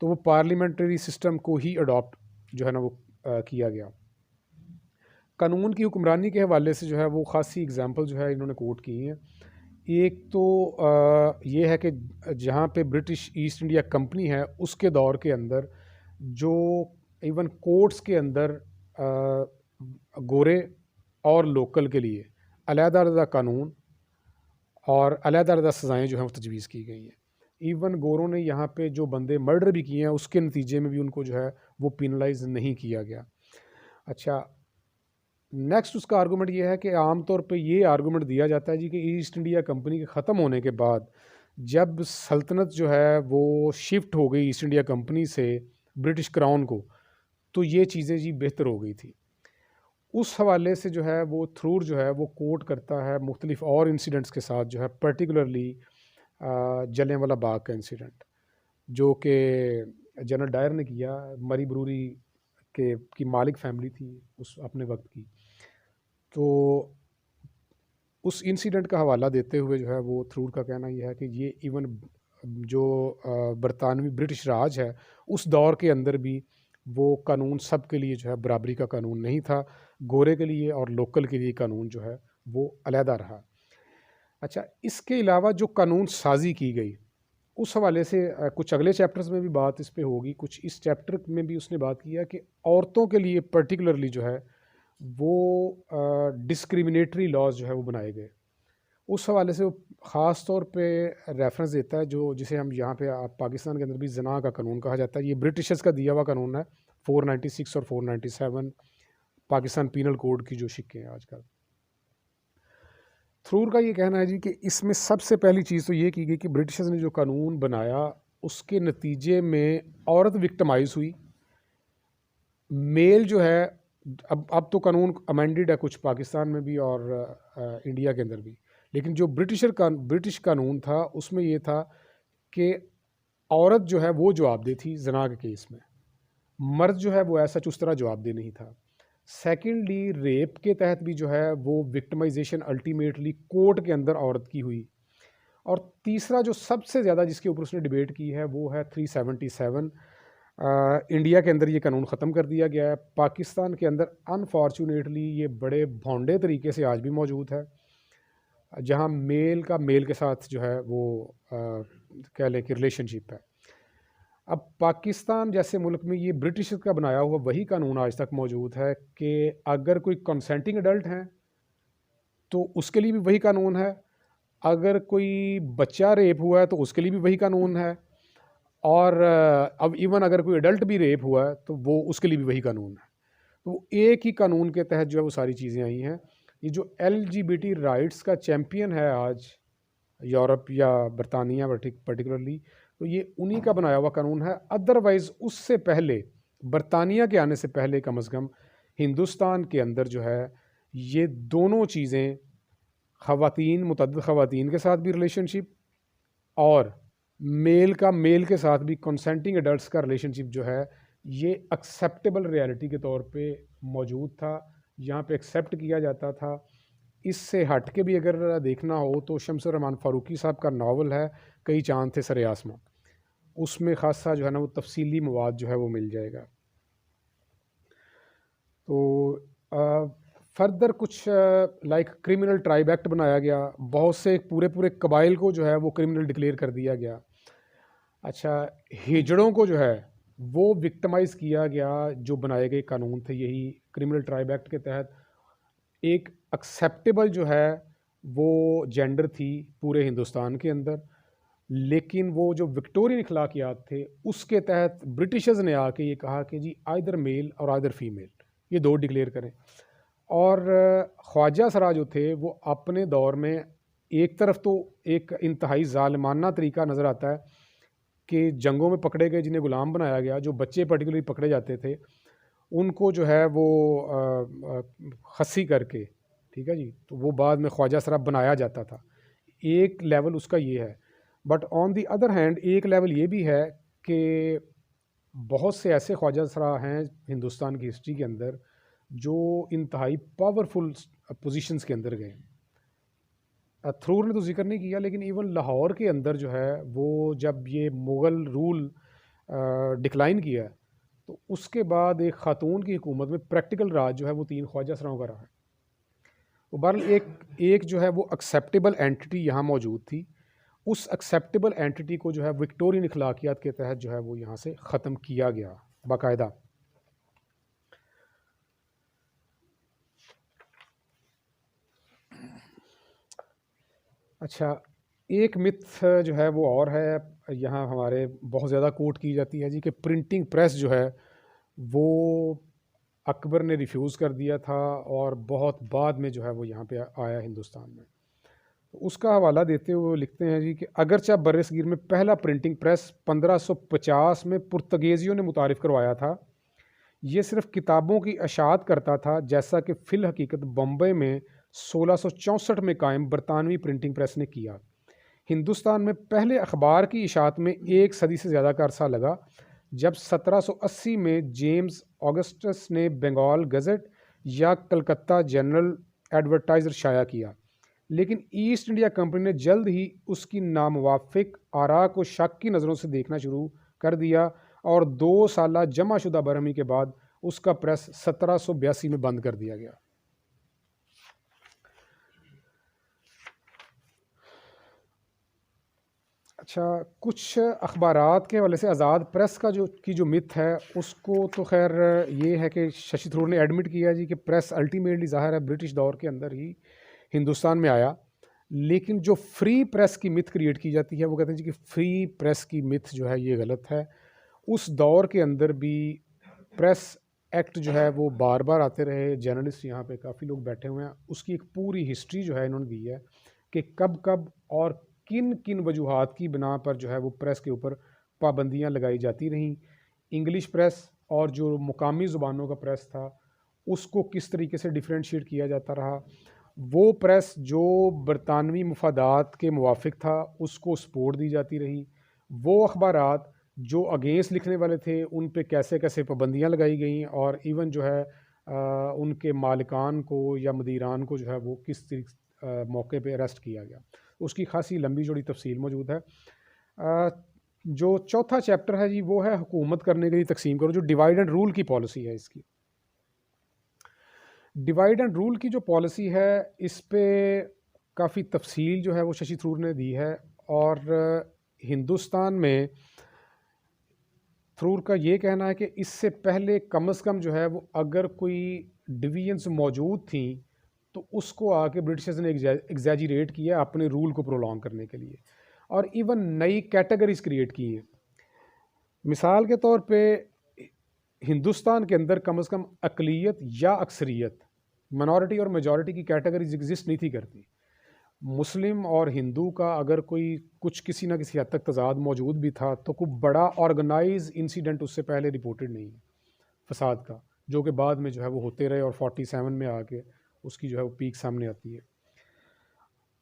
तो वो पार्लियामेंट्री सिस्टम को ही अडॉप्ट जो है ना वो किया गया। कानून की हुक्मरानी के हवाले से जो है वो ख़ासी एग्जांपल जो है इन्होंने कोट की हैं। एक तो ये है कि जहाँ पे ब्रिटिश ईस्ट इंडिया कंपनी है उसके दौर के अंदर जो इवन कोर्ट्स के अंदर गोरे और लोकल के लिए अलग-अलग कानून और अलग-अलग सज़ाएँ जो हैं वो तजवीज़ की गई हैं। इवन गोरों ने यहाँ पे जो बंदे मर्डर भी किए हैं उसके नतीजे में भी उनको जो है वो पेनलाइज नहीं किया गया। अच्छा, नेक्स्ट उसका आर्गूमेंट ये है कि आमतौर पे ये आर्गूमेंट दिया जाता है जी कि ईस्ट इंडिया कंपनी के ख़त्म होने के बाद जब सल्तनत जो है वो शिफ्ट हो गई ईस्ट इंडिया कंपनी से ब्रिटिश क्राउन को, तो ये चीज़ें जी बेहतर हो गई थी। उस हवाले से जो है वो थ्रूर जो है वो कोट करता है मुख्तलिफ और इंसिडेंट्स के साथ, जो है पर्टिकुलरली जलियांवाला बाग का इंसिडेंट जो कि जनरल डायर ने किया। मरी ब्रूरी की मालिक फैमिली थी उस अपने वक्त की, तो उस इंसिडेंट का हवाला देते हुए जो है वो थ्रूर का कहना यह है कि ये इवन जो बरतानवी ब्रिटिश राज है उस दौर के अंदर भी वो कानून सब के लिए जो है बराबरी का कानून नहीं था, गोरे के लिए और लोकल के लिए कानून जो है वो अलहदा रहा। अच्छा, इसके अलावा जो कानून साजी की गई उस हवाले से कुछ अगले चैप्टर्स में भी बात इस पे होगी, कुछ इस चैप्टर में भी उसने बात किया कि औरतों के लिए पर्टिकुलरली जो है वो डिस्क्रिमिनेटरी लॉज जो है वो बनाए गए। उस हवाले से वो ख़ास तौर पे रेफरेंस देता है जो जिसे हम यहाँ पे पाकिस्तान के अंदर भी जना का कानून कहा जाता है। ये ब्रिटिशर्स का दिया हुआ कानून है, 496 और 497 पाकिस्तान पीनल कोड की जो शिक्के हैं आजकल। थ्रूर का ये कहना है जी कि इसमें सबसे पहली चीज़ तो ये की गई कि ब्रिटिशर्स ने जो कानून बनाया उसके नतीजे में औरत विक्टिमाइज हुई। मेल जो है, अब तो कानून अमेंडेड है कुछ पाकिस्तान में भी और इंडिया के अंदर भी, लेकिन जो ब्रिटिश कानून था उसमें ये था कि औरत जो है वो जवाबदेह थी जना के केस में, मर्द जो है वो ऐसा उस तरह जवाबदेह नहीं था। सेकेंडली, रेप के तहत भी जो है वो विक्टिमाइजेशन अल्टीमेटली कोर्ट के अंदर औरत की हुई। और तीसरा जो सबसे ज़्यादा जिसके ऊपर उसने डिबेट की है वो है 377। इंडिया के अंदर ये कानून ख़त्म कर दिया गया है, पाकिस्तान के अंदर अनफॉर्चुनेटली ये बड़े भोंडे तरीके से आज भी मौजूद है, जहाँ मेल का मेल के साथ जो है वो कह लें कि रिलेशनशिप है। अब पाकिस्तान जैसे मुल्क में ये ब्रिटिश का बनाया हुआ वही कानून आज तक मौजूद है कि अगर कोई कंसेंटिंग एडल्ट हैं तो उसके लिए भी वही कानून है, अगर कोई बच्चा रेप हुआ है तो उसके लिए भी वही कानून है, और अब इवन अगर कोई एडल्ट भी रेप हुआ है तो वो उसके लिए भी वही कानून है। तो एक ही कानून के तहत जो है वो सारी चीज़ें आई हैं। ये जो LGBT राइट्स का चैम्पियन है आज यूरोप या बरतानिया पर्टिकुलरली, तो ये उन्हीं का बनाया हुआ कानून है। अदरवाइज़ उससे पहले, बरतानिया के आने से पहले कम से कम हिंदुस्तान के अंदर जो है ये दोनों चीज़ें, ख़वातीन मुतअद्दिद ख़वातीन के साथ भी रिलेशनशिप और मेल का मेल के साथ भी कंसेंटिंग एडल्ट्स का रिलेशनशिप जो है ये एक्सेप्टेबल रियलिटी के तौर पे मौजूद था, यहाँ पे एक्सेप्ट किया जाता था। इससे हट के भी अगर देखना हो तो शम्सुर रहमान फ़ारूकी साहब का नावल है कई चांद थे सरे आसमां, उसमें ख़ासा जो है ना वो तफसीली मवाद जो है वो मिल जाएगा। तो फर्दर कुछ लाइक क्रिमिनल ट्राइब एक्ट बनाया गया, बहुत से पूरे कबाइल को जो है वो क्रिमिनल डिक्लेयर कर दिया गया। अच्छा, हिजड़ों को जो है वो विक्टिमाइज़ किया गया, जो बनाए गए कानून थे यही क्रिमिनल ट्राइब एक्ट के तहत। एक एक्सेप्टेबल जो है वो जेंडर थी पूरे हिंदुस्तान के अंदर, लेकिन वो जो विक्टोरियन अखलाकियात थे उसके तहत ब्रिटिशर्स ने आके ये कहा कि जी आइदर मेल और आइदर फीमेल, ये दो डिक्लेयर करें। और ख्वाजा सरा जो थे वो अपने दौर में एक तरफ तो एक इंतहाई ज़ालिमाना तरीका नज़र आता है कि जंगों में पकड़े गए जिन्हें ग़ुलाम बनाया गया, जो बच्चे पर्टिकुलरली पकड़े जाते थे उनको जो है वो खस्सी करके, ठीक है जी, तो वो बाद में ख्वाजा सरा बनाया जाता था। एक लेवल उसका ये है। But on the other hand एक लेवल ये भी है कि बहुत से ऐसे ख्वाजा सरा हैं हिंदुस्तान की हिस्ट्री के अंदर जो इंतहाई पावरफुल पोजीशंस के अंदर गए। थ्रूर ने तो जिक्र नहीं किया, लेकिन इवन लाहौर के अंदर जो है वो जब ये मुग़ल रूल डिक्लाइन किया तो उसके बाद एक ख़ातून की हुकूमत में प्रैक्टिकल राज जो है वो 3 ख्वाजा सराओं का रहा है। तो बहरहाल एक जो है वो एक्सेप्टेबल एंटिटी यहाँ मौजूद थी। उस एक्सेप्टेबल एंटिटी को जो है विक्टोरियन अखलाकियात के तहत जो है वो यहाँ से ख़त्म किया गया बाकायदा। अच्छा, एक मिथ जो है वो और है यहाँ हमारे बहुत ज़्यादा कोट की जाती है जी कि प्रिंटिंग प्रेस जो है वो अकबर ने रिफ्यूज़ कर दिया था और बहुत बाद में जो है वो यहाँ पे आया हिंदुस्तान में। तो उसका हवाला देते हुए वो लिखते हैं जी कि अगरचा बरसगीर में पहला प्रिंटिंग प्रेस 1550 में पुर्तगेज़ियों ने मुतारिफ़ करवाया था, ये सिर्फ़ किताबों की अशात करता था, जैसा कि फ़िल हकीकत बम्बई में 1664 में कायम बरतानवी प्रिंटिंग प्रेस ने किया। हिंदुस्तान में पहले अखबार की इशात में 1 सदी से ज़्यादा का अरसा लगा, जब 1780 में जेम्स ऑगस्टस ने बंगाल गज़ट या कलकत्ता जनरल एडवर्टाइज़र शाया किया, लेकिन ईस्ट इंडिया कंपनी ने जल्द ही उसकी नामुवाफ़िक आरा को शक की नज़रों से देखना शुरू कर दिया और 2 साला जमाशुदा बरहमी के बाद उसका प्रेस 1782 में बंद कर दिया गया। अच्छा, कुछ अखबारात के हवाले से आज़ाद प्रेस का जो मिथ है उसको तो खैर ये है कि शशि थरूर ने एडमिट किया जी कि प्रेस अल्टीमेटली ज़ाहिर है ब्रिटिश दौर के अंदर ही हिंदुस्तान में आया, लेकिन जो फ्री प्रेस की मिथ क्रिएट की जाती है वो कहते हैं जी कि फ्री प्रेस की मिथ जो है ये गलत है। उस दौर के अंदर भी प्रेस एक्ट जो है वो बार बार आते रहे, जर्नलिस्ट यहाँ पे काफ़ी लोग बैठे हुए हैं, उसकी एक पूरी हिस्ट्री जो है इन्होंने दी है कि कब कब और किन किन वजूहात की बिना पर जो है वो प्रेस के ऊपर पाबंदियाँ लगाई जाती रहीं। इंग्लिश प्रेस और जो मुकामी ज़ुबानों का प्रेस था उसको किस तरीके से डिफ्रेंशिएट किया जाता रहा। वो प्रेस जो बरतानवी मफादात के मुवाफिक था उसको सपोर्ट दी जाती रही। वो अखबारात जो अगेंस्ट लिखने वाले थे उन पे कैसे कैसे पाबंदियाँ लगाई गई और इवन जो है उनके मालिकान को या मदीरान को जो है वो किस मौके पे अरेस्ट किया गया, उसकी खासी लंबी जोड़ी तफसील मौजूद है। जो चौथा चैप्टर है जी वो है हुकूमत करने के लिए तकसीम करो, जो डिवाइड एंड रूल की पॉलिसी है। इसकी डिवाइड एंड रूल की जो पॉलिसी है इस पे काफ़ी तफसील जो है वो शशि थरूर ने दी है और हिंदुस्तान में थरूर का ये कहना है कि इससे पहले कम से कम जो है वो अगर कोई डिवीजन्स मौजूद थी तो उसको आके ब्रिटिशर्स ने एग्जैजरेट किया अपने रूल को प्रोलॉन्ग करने के लिए और इवन नई कैटेगरीज क्रिएट की हैं। मिसाल के तौर पे हिंदुस्तान के अंदर कम से कम अक़लियत या अक्सरियत, मिनॉरिटी और मेजॉरिटी की कैटेगरीज एग्जिस्ट नहीं थी करती। मुस्लिम और हिंदू का अगर कोई कुछ किसी ना किसी हद तक तजाद मौजूद भी था तो कोई बड़ा ऑर्गेनाइज इंसिडेंट उससे पहले रिपोर्टेड नहीं है फसाद का, जो कि बाद में जो है वो होते रहे और 47 में आके उसकी जो है वो पीक सामने आती है।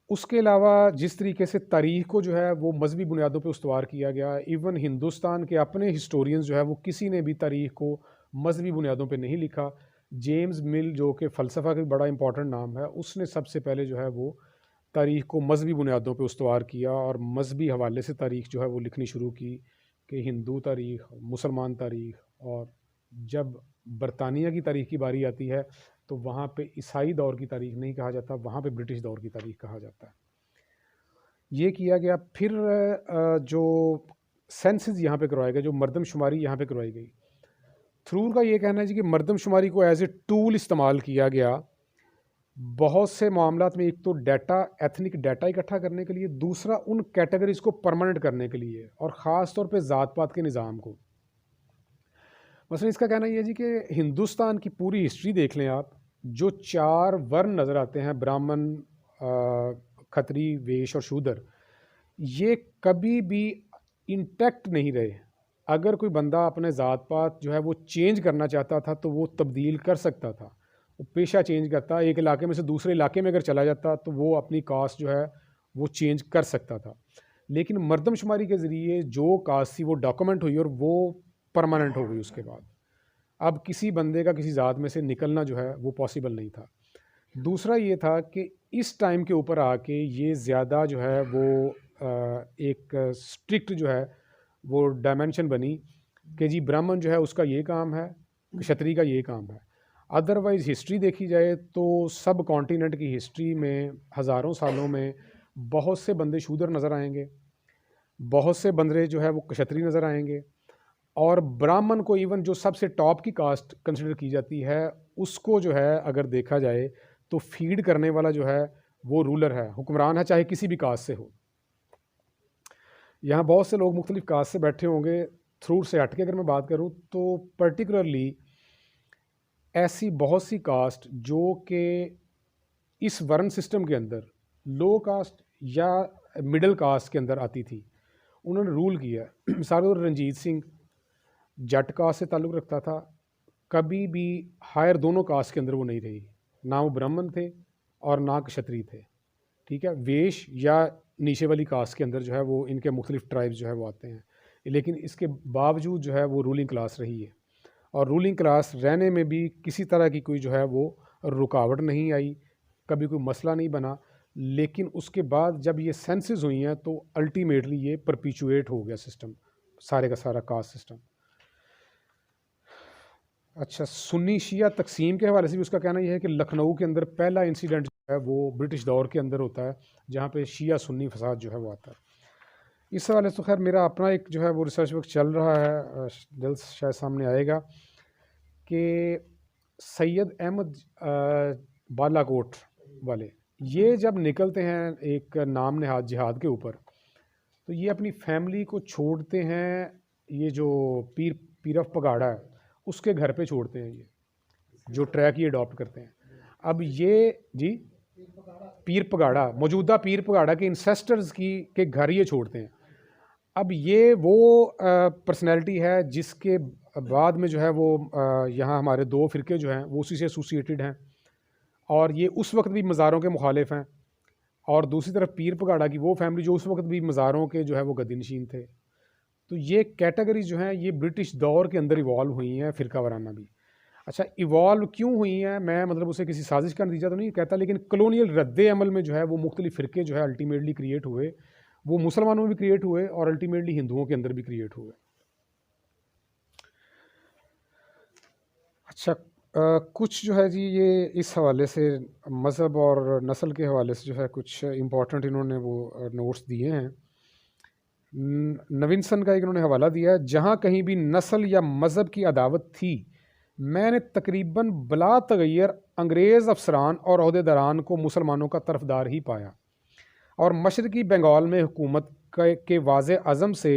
उसके अलावा जिस तरीके से तारीख़ को जो है वो मजहबी बुनियादों पे उस्तवार किया गया, इवन हिंदुस्तान के अपने हिस्टोरियंस जो है वो किसी ने भी तारीख़ को मजहबी बुनियादों पे नहीं लिखा। जेम्स मिल जो कि फ़लसफ़ा का बड़ा इंपॉर्टेंट नाम है, उसने सबसे पहले जो है वो तारीख़ को मजहबी बुनियादों पे उस्तवार किया और मजहबी हवाले से तारीख़ जो है वो लिखनी शुरू की कि हिंदू तारीख़, मुसलमान तारीख़, और जब बरतानिया की तारीख़ की बारी आती है तो वहाँ पे ईसाई दौर की तारीख़ नहीं कहा जाता, वहाँ पे ब्रिटिश दौर की तारीख़ कहा जाता है। ये किया गया। फिर जो सेंसस यहाँ पे करवाए गए, जो मरदमशुमारी यहाँ पे करवाई गई, थरूर का ये कहना है जी कि मरदमशुमारी को एज ए टूल इस्तेमाल किया गया बहुत से मामलात में। एक तो डाटा, एथनिक डाटा इकट्ठा करने के लिए, दूसरा उन कैटेगरीज को परमानेंट करने के लिए और ख़ास तौर पे ज़ात पात के निज़ाम को। मसलन इसका कहना यह है जी कि हिंदुस्तान की पूरी हिस्ट्री देख लें आप, जो 4 वर्ण नज़र आते हैं, ब्राह्मण, खत्री, वैश्य और शूद्र, ये कभी भी इंटैक्ट नहीं रहे। अगर कोई बंदा अपने ज़ात पात जो है वो चेंज करना चाहता था तो वो तब्दील कर सकता था, वो पेशा चेंज करता, एक इलाके में से दूसरे इलाके में अगर चला जाता तो वो अपनी कास्ट जो है वो चेंज कर सकता था। लेकिन मर्दमशुमारी के ज़रिए जो कास्ट थी वो डॉक्यूमेंट हुई और वो परमानेंट हो गई उसके बाद। अब किसी बंदे का किसी ज़ात में से निकलना जो है वो पॉसिबल नहीं था। दूसरा ये था कि इस टाइम के ऊपर आके ये ज़्यादा जो है वो एक स्ट्रिक्ट जो है वो डायमेंशन बनी कि जी ब्राह्मण जो है उसका ये काम है, क्षत्रिय का ये काम है। अदरवाइज़ हिस्ट्री देखी जाए तो सब कॉन्टिनेंट की हिस्ट्री में हज़ारों सालों में बहुत से बंदे शूद्र नज़र आएंगे, बहुत से बंदे जो है वो क्षत्रिय नज़र आएंगे, और ब्राह्मण को इवन जो सबसे टॉप की कास्ट कंसिडर की जाती है उसको जो है अगर देखा जाए तो फीड करने वाला जो है वो रूलर है, हुक्मरान है, चाहे किसी भी कास्ट से हो। यहाँ बहुत से लोग मुख्तलिफ कास्ट से बैठे होंगे। थ्रू से हट के अगर मैं बात करूँ तो पर्टिकुलरली ऐसी बहुत सी कास्ट जो कि इस वर्ण सिस्टम के अंदर लो कास्ट या मिडिल कास्ट के अंदर आती थी, उन्होंने रूल किया। मिसाल के तौर रंजीत सिंह जट कास्ट से ताल्लुक़ रखता था, कभी भी हायर दोनों कास्ट के अंदर वो नहीं रही, ना वो ब्राह्मण थे और ना क्षत्रिय थे, ठीक है। वेश या नीचे वाली कास्ट के अंदर जो है वो इनके मुख्तलिफ ट्राइब्स जो है वो आते हैं, लेकिन इसके बावजूद जो है वो रूलिंग क्लास रही है, और रूलिंग क्लास रहने में भी किसी तरह की कोई जो है वो रुकावट नहीं आई, कभी कोई मसला नहीं बना। लेकिन उसके बाद जब ये सेंसेस हुई हैं तो अल्टीमेटली ये परपिचुएट हो गया सिस्टम, सारे का सारा कास्ट सिस्टम। अच्छा, सुन्नी शिया तकसीम के हवाले से भी उसका कहना यह है कि लखनऊ के अंदर पहला इंसिडेंट जो है वो ब्रिटिश दौर के अंदर होता है जहाँ पे शिया सुन्नी फसाद जो है वो आता है। इस हवाले से तो खैर मेरा अपना एक जो है वो रिसर्च वर्क चल रहा है, जल्द शायद सामने आएगा, कि सैयद अहमद बालाकोट वाले ये जब निकलते हैं एक नाम नहाद जिहाद के ऊपर, तो ये अपनी फैमिली को छोड़ते हैं, ये जो पीरफ पगाड़ा है उसके घर पे छोड़ते हैं, ये जो ट्रैक ये अडॉप्ट करते हैं। अब ये जी पीर पगाड़ा, मौजूदा पीर पगाड़ा के इंसेस्टर्स के घर ये छोड़ते हैं। अब ये वो पर्सनैलिटी है जिसके बाद में जो है वो यहाँ हमारे 2 फ़िरके जो हैं वो उसी से एसोसिएटेड हैं, और ये उस वक्त भी मज़ारों के मुखालिफ हैं, और दूसरी तरफ पीर पगाड़ा की वो फैमिली जो उस वक्त भी मज़ारों के जो है वो गद्दीनशीन थे। तो ये कैटेगरी जो हैं ये ब्रिटिश दौर के अंदर इवॉल्व हुई हैं, फ़िरका वाराना भी। अच्छा, इवॉल्व क्यों हुई हैं, मैं मतलब उसे किसी साजिश का नतीजा तो नहीं कहता, लेकिन कलोनियल रद्द अमल में जो है वो मुख्तलिफ फ़िरके जो है अल्टीमेटली क्रिएट हुए, वो मुसलमानों में भी क्रिएट हुए और अल्टीमेटली हिंदुओं के अंदर भी क्रिएट हुए। अच्छा, कुछ जो है जी ये इस हवाले से मज़हब और नस्ल के हवाले से जो है कुछ इम्पॉर्टेंट इन्होंने वो नोट्स दिए हैं। नविन्सन का एक इन्होंने हवाला दिया है, जहाँ कहीं भी नस्ल या मज़हब की अदावत थी, मैंने तकरीबन बला तगैर अंग्रेज़ अफसरान और अहदेदारान को मुसलमानों का तरफदार ही पाया, और मशरक़ी बंगाल में हुकूमत के वाज़े अज़म से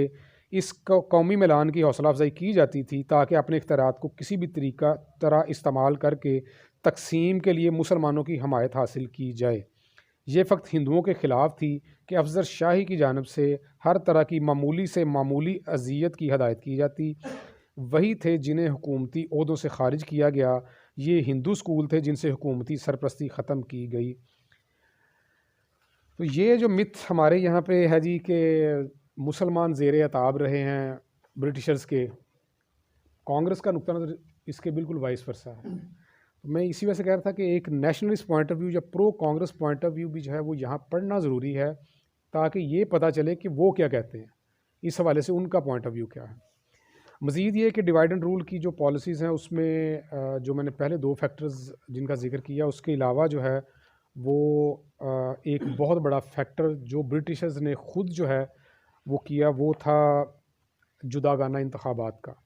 इस कौमी मिलान की हौसला अफजाई की जाती थी ताकि अपने इख्तियारात को किसी भी तरह इस्तेमाल करके तकसीम के लिए मुसलमानों की हमायत हासिल की जाए। ये फ़क्त हिंदुओं के ख़िलाफ़ थी कि अफजल शाही की जानिब से हर तरह की मामूली से मामूली अजियत की हदायत की जाती, वही थे जिन्हें हुकूमती ओहदों से खारिज किया गया। ये हिंदू स्कूल थे जिनसे हुकूमती सरपरस्ती ख़त्म की गई। तो ये जो मिथ हमारे यहाँ पे है जी कि मुसलमान ज़ेर अताब रहे हैं ब्रिटिशर्स के, कांग्रेस का नुक्ता नज़र इसके बिल्कुल वाइस वर्सा है। तो मैं इसी वजह से कह रहा था कि एक नेशनलिस्ट पॉइंट ऑफ व्यू या pro Congress point of view भी जो है वो यहाँ पढ़ना ज़रूरी है, ताकि ये पता चले कि वो क्या कहते हैं, इस हवाले से उनका पॉइंट ऑफ व्यू क्या है। मज़ीद ये कि डिवाइड एंड रूल की जो पॉलिसीज़ हैं उसमें जो मैंने पहले 2 फैक्टर्स जिनका जिक्र किया, उसके अलावा जो है वो एक बहुत बड़ा फैक्टर जो ब्रिटिशर्स ने ख़ुद जो है वो किया, वो था जुदागाना इंतखाबात का।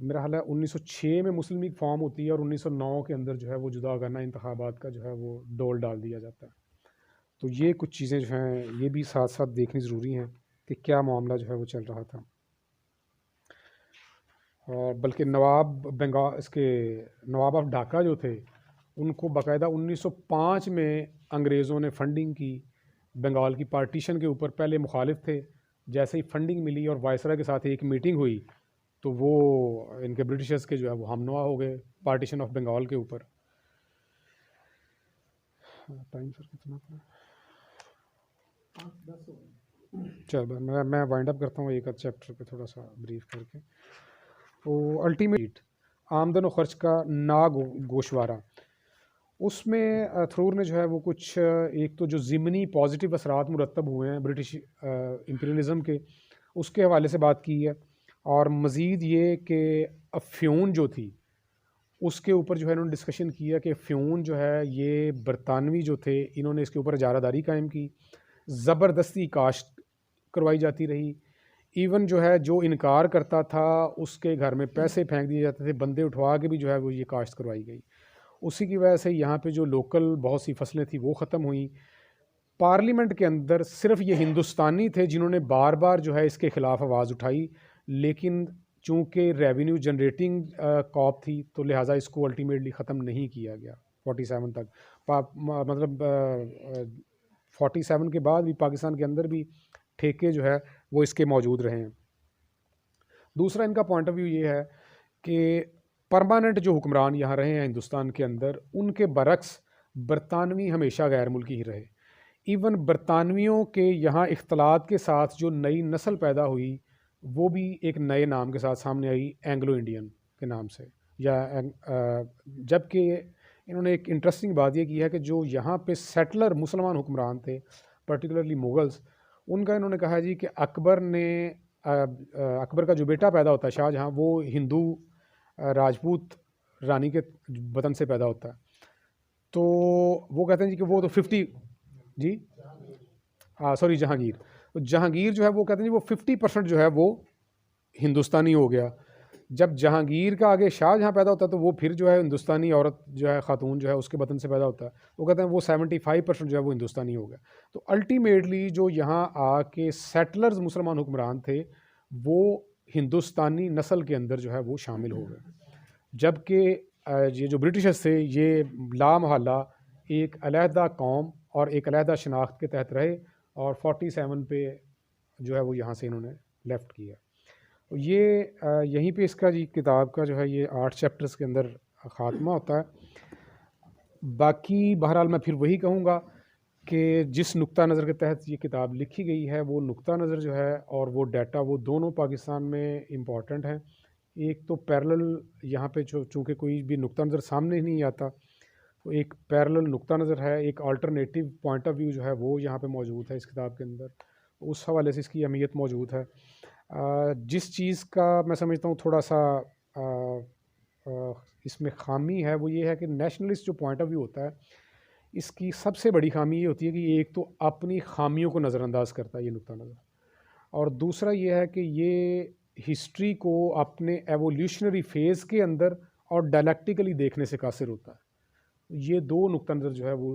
मेरा हाल है 1906 में मुस्लिम लीग फॉर्म होती है और 1909 के अंदर जो है वो जुदागाना इंतखाबात का जो है वो डोल डाल दिया जाता है। तो ये कुछ चीज़ें जो हैं ये भी साथ साथ देखनी ज़रूरी हैं कि क्या मामला जो है वो चल रहा था। और बल्कि नवाब बंगाल इसके नवाब ऑफ ढाका जो थे उनको बाकायदा 1905 में अंग्रेज़ों ने फंडिंग की बंगाल की पार्टीशन के ऊपर। पहले मुखालिफ थे, जैसे ही फंडिंग मिली और वायसराय के साथ एक मीटिंग हुई तो वो इनके ब्रिटिशर्स के जो है वो हमनवा हो गए पार्टीशन ऑफ बंगाल के ऊपर। टाइम सर कितना था? 5-10 हो गए। चलो मैं वाइंड अप करता हूँ एक आध चैप्टर पे थोड़ा सा ब्रीफ करके। तो अल्टीमेट आमदन और ख़र्च का गोशवारा, उसमें थ्रूर ने जो है वो कुछ एक तो जो ज़िमनी पॉजिटिव असरात मुरतब हुए हैं ब्रिटिश इम्पीरियलिज़म के, उसके हवाले से बात की है। और मज़ीद ये कि अफ्यून जो थी उसके ऊपर जो है इन्होंने डिस्कशन किया कि फ़्यून जो है ये बरतानवी जो थे इन्होंने इसके ऊपर इजारादारी कायम की, ज़बरदस्ती काश्त करवाई जाती रही। इवन जो है जो इनकार करता था उसके घर में पैसे फेंक दिए जाते थे, बंदे उठवा के भी जो है वो ये काश्त करवाई गई। उसी की वजह से यहाँ पे जो लोकल बहुत सी फसलें थी वो ख़त्म हुई। पार्लियामेंट के अंदर सिर्फ ये हिंदुस्तानी थे जिन्होंने बार बार जो है इसके ख़िलाफ़ आवाज़ उठाई, लेकिन चूँकि रेवेन्यू जनरेटिंग कॉप थी तो लिहाजा इसको अल्टीमेटली ख़त्म नहीं किया गया 47 तक। मतलब 47 के बाद भी पाकिस्तान के अंदर भी ठेके जो है वो इसके मौजूद रहे हैं। दूसरा इनका पॉइंट ऑफ व्यू ये है कि परमानेंट जो हुक्मरान यहाँ रहे हैं हिंदुस्तान के अंदर, उनके बरक्स बरतानवी हमेशा गैर मुल्की ही रहे। इवन बरतानवियों के यहाँ इख्तलात के साथ जो नई नस्ल पैदा हुई वो भी एक नए नाम के साथ सामने आई, एंग्लो इंडियन के नाम से। जबकि इन्होंने एक इंटरेस्टिंग बात ये की है कि जो यहाँ पे सेटलर मुसलमान हुक्मरान थे, पर्टिकुलरली मुग़ल्स, उनका इन्होंने कहा जी कि अकबर का जो बेटा पैदा होता है शाहजहाँ, वो हिंदू राजपूत रानी के वतन से पैदा होता है। तो वो कहते हैं जी कि वो तो 50 जी सॉरी जहांगीर, तो जहांगीर जो है वो कहते हैं जी वो 50% जो है वो हिंदुस्तानी हो गया। जब जहांगीर का आगे शाहजहाँ पैदा होता है तो वो फिर जो है हिंदुस्तानी औरत जो है खातून जो है उसके वतन से पैदा होता है, वो कहते हैं वो 75% जो है वो हिंदुस्तानी हो गया। तो अल्टीमेटली जो यहाँ आके सेटलर्स मुसलमान हुक्मरान थे वो हिंदुस्तानी नस्ल के अंदर जो है वो शामिल हो गए। जबकि ये जो ब्रिटिशर्स थे ये लामहल्ला एक अलहदा कौम और एक अलहदा शनाख्त के तहत रहे और 47 पे जो है वो यहाँ से इन्होंने लेफ़्ट किया। तो ये यहीं पे इसका जी किताब का जो है ये 8 चैप्टर्स के अंदर ख़ात्मा होता है। बाकी बहरहाल मैं फिर वही कहूँगा कि जिस नुक्ता नज़र के तहत ये किताब लिखी गई है वो नुक्ता नज़र जो है और वो डाटा वो दोनों पाकिस्तान में इम्पॉर्टेंट हैं। एक तो पैरेलल यहाँ पे चूँकि कोई भी नुक्ता नज़र सामने ही नहीं आता, तो एक पैरेलल नुक्ता नज़र है, एक अल्टरनेटिव पॉइंट ऑफ व्यू जो है वो यहाँ पे मौजूद है इस किताब के अंदर। उस हवाले से इसकी अहमियत मौजूद है। जिस चीज़ का मैं समझता हूँ थोड़ा सा इसमें ख़ामी है वो ये है कि नेशनलिस्ट जो पॉइंट ऑफ व्यू होता है इसकी सबसे बड़ी ख़ामी ये होती है कि एक तो अपनी ख़ामियों को नज़रअंदाज करता है ये नुक्ता नज़र, और दूसरा ये है कि ये हिस्ट्री को अपने एवोल्यूशनरी फ़ेज़ के अंदर और डायलेक्टिकली देखने से कासिर होता है। ये दो नुक्ता नज़र जो है वो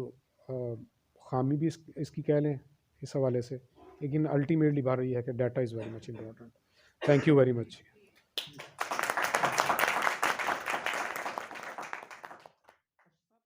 ख़ामी भी इसकी कह लें इस हवाले से, लेकिन अल्टीमेटली बात ये है कि data is very much important. Thank you very much.